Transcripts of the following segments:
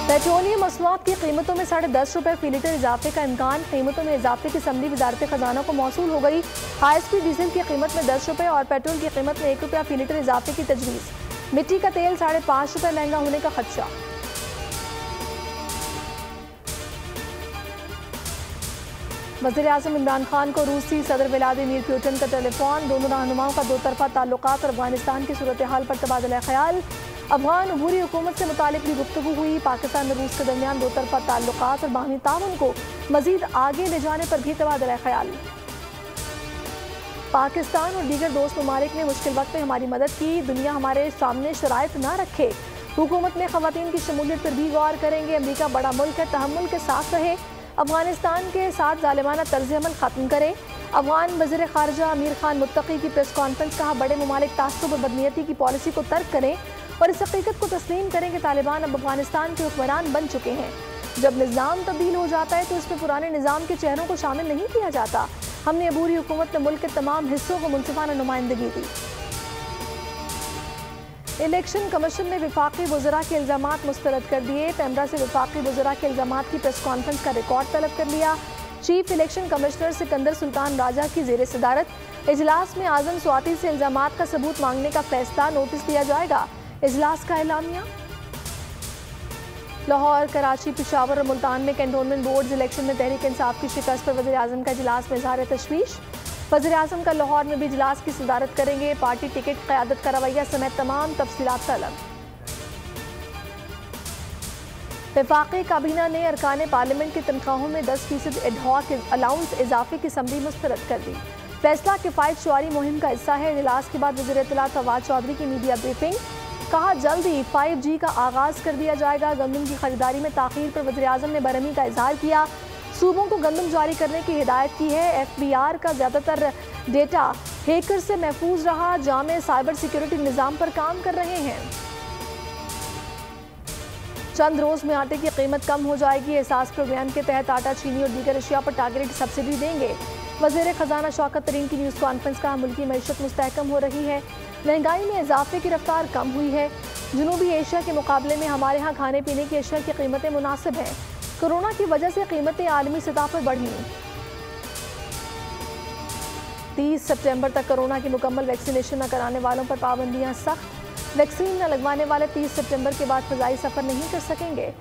Petroleum मसनूआत की कीमतों में 10.5 रुपये फी लीटर इजाफे का इम्कान। कीमतों में इजाफे की समरी वजारत खजाना को मौसूल हो गई। हाई स्पीड डीजल की कीमत में 10 रुपये और पेट्रोल की कीमत में 1 रुपया फी लीटर इजाफे की तजवीज़। मिट्टी का तेल 5.5 रुपये महंगा होने का खदशा। वज़ीर आज़म इमरान खान को रूसी सदर व्लादिमीर पुतिन का टेलीफोन। दोनों रहनुमाओं का दो तरफा ताल्लुकात और अफगानिस्तान की सूरत हाल पर तबादला ख्याल। अफगान अबूरी हुकूमत से मुतालिक भी गुफ्तगू हुई। पाकिस्तान और रूस के दरमियान दो तरफा ताल्लुकात और बाहमी ताउन को मजीद आगे ले जाने पर भी तबादला ख्याल। पाकिस्तान और दीगर दोस्त ममालिक ने मुश्किल वक्त में हमारी मदद की। दुनिया हमारे सामने शराइत ना रखे। हुकूमत में ख़वातीन की शमूलियत पर भी गौर करेंगे। अमरीका बड़ा मुल्क है, तहम्मुल के साथ रहे। अफगानिस्तान के साथ जालिमाना तर्ज अमल ख़त्म करे। अफगान वज़ीर ख़ारजा अमीर खान मुत्तकी की प्रेस कॉन्फ्रेंस। कहा, बड़े ममालिक तासुब और बदनीयती की पॉलिसी को तर्क करें और इस हकीकत को तस्लीम करें कि तालिबान अब अफगानिस्तान के हुक्मरान बन चुके हैं। जब निज़ाम तब्दील हो जाता है तो इसमें पुराने निज़ाम के चेहरों को शामिल नहीं किया जाता। हमने अबूरी हुकूमत में मुल्क के तमाम हिस्सों को मुनसिफाना नुमाइंदगी दी। इलेक्शन कमीशन ने वफाकी वज़रा के इल्ज़ामात मुस्तरद कर दिए। पैमरा से वफाकी वज़रा के इल्ज़ामात की प्रेस कॉन्फ्रेंस का रिकॉर्ड तलब कर लिया। Chief election commissioner Sikandar Sultan Raja की ज़ेर सदारत इजलास में आज़म स्वाति से इल्ज़ामात का सबूत मांगने का फैसला। नोटिस दिया जाएगा। इजलास का एलामिया। लाहौर, कराची, पिशावर और मुल्तान में कैंटोनमेंट बोर्ड इलेक्शन में तहरीक इंसाफ की शिकस्त पर वज़ीर आज़म का इजलास में इज़हार तशवीश। वज़ीर आज़म का लाहौर में भी इजलास की सदारत करेंगे। पार्टी टिकट, क़यादत का रवैया समेत तमाम तफसीलात तलब। वफाकी काबीना ने अरकान पार्लियामेंट की तनख्वाहों में 10% एडहॉक अलाउंस इजाफे की समरी मुस्तरद कर दी। फैसला किफ़ायत शुआरी मुहिम का हिस्सा है। इजलास के बाद वज़ीर इत्तलात फवाद चौधरी की मीडिया ब्रीफिंग। कहा, जल्द ही 5G का आगाज़ कर दिया जाएगा। गंदम की खरीदारी में ताख़ीर पर वज़ीर आज़म ने बरहमी का इजहार किया। सूबों को गंदम जारी करने की हिदायत की है। FBR का ज़्यादातर डेटा हैकर से महफूज रहा। जामे साइबर सिक्योरिटी निज़ाम पर काम कर रहे हैं। चंद रोज़ में आटे की कीमत कम हो जाएगी। एहसास प्रोग्राम के तहत आटा, चीनी और दीगर अशिया पर टारगेटेड सब्सिडी देंगे। वज़ीर ख़जाना शौकत तरीन की न्यूज़ कॉन्फ्रेंस। का मुल्की मईशत मुस्तहकम हो रही है। महंगाई में इजाफे की रफ्तार कम हुई है। जनूबी एशिया के मुकाबले में हमारे यहाँ खाने पीने की अशिया की कीमतें मुनासिब हैं। कोरोना की वजह से कीमतें आलमी सतह पर बढ़ी। 30 सितंबर तक कोरोना की मुकम्मल वैक्सीनेशन न कराने वालों पर पाबंदियां सख्त। वैक्सीन न लगवाने वाले 30 सितंबर के बाद फ़ज़ाई सफ़र नहीं कर सकेंगे।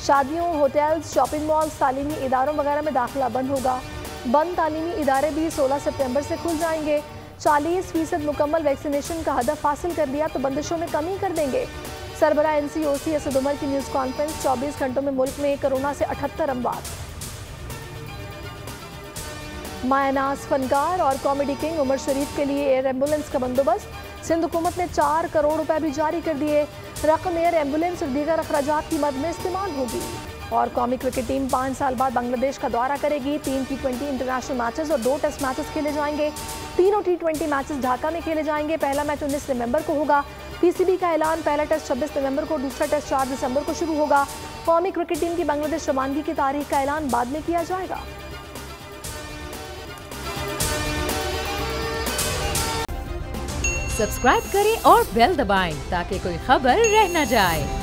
शादियों, होटल्स, शॉपिंग मॉल्स, तालीमी इदारों वगैरह में दाखिला बंद होगा। बंद तालीमी इदारे भी 16 सितंबर से खुल जाएंगे। 40% मुकम्मल वैक्सीनेशन का हदफ हासिल कर दिया तो बंदिशों में कमी कर देंगे। सरबरा NCOC असद उमर की न्यूज़ कॉन्फ्रेंस। 24 घंटों में मुल्क में कोरोना से 78 अमवात। मायनाज फनकार और कॉमेडी किंग उमर शरीफ के लिए एयर एम्बुलेंस का बंदोबस्त। सिंध हुकूमत ने 4 करोड़ रुपए भी जारी कर दिए। रकम एयर एम्बुलेंस और दीगर अखराजात की मद में इस्तेमाल होगी। और कौमी क्रिकेट टीम 5 साल बाद बांग्लादेश का दौरा करेगी। 3 T20 इंटरनेशनल मैचेस और 2 टेस्ट मैचेस खेले जाएंगे। तीनों T20 मैचेस ढाका में खेले जाएंगे। पहला मैच 19 नवंबर को होगा। PCB का ऐलान। पहला टेस्ट 26 नवंबर को, दूसरा टेस्ट 4 दिसंबर को शुरू होगा। कौमी क्रिकेट टीम की बांग्लादेश रवानगी की तारीख का ऐलान बाद में किया जाएगा। सब्सक्राइब करें और बेल दबाएं ताकि कोई खबर रह न जाए।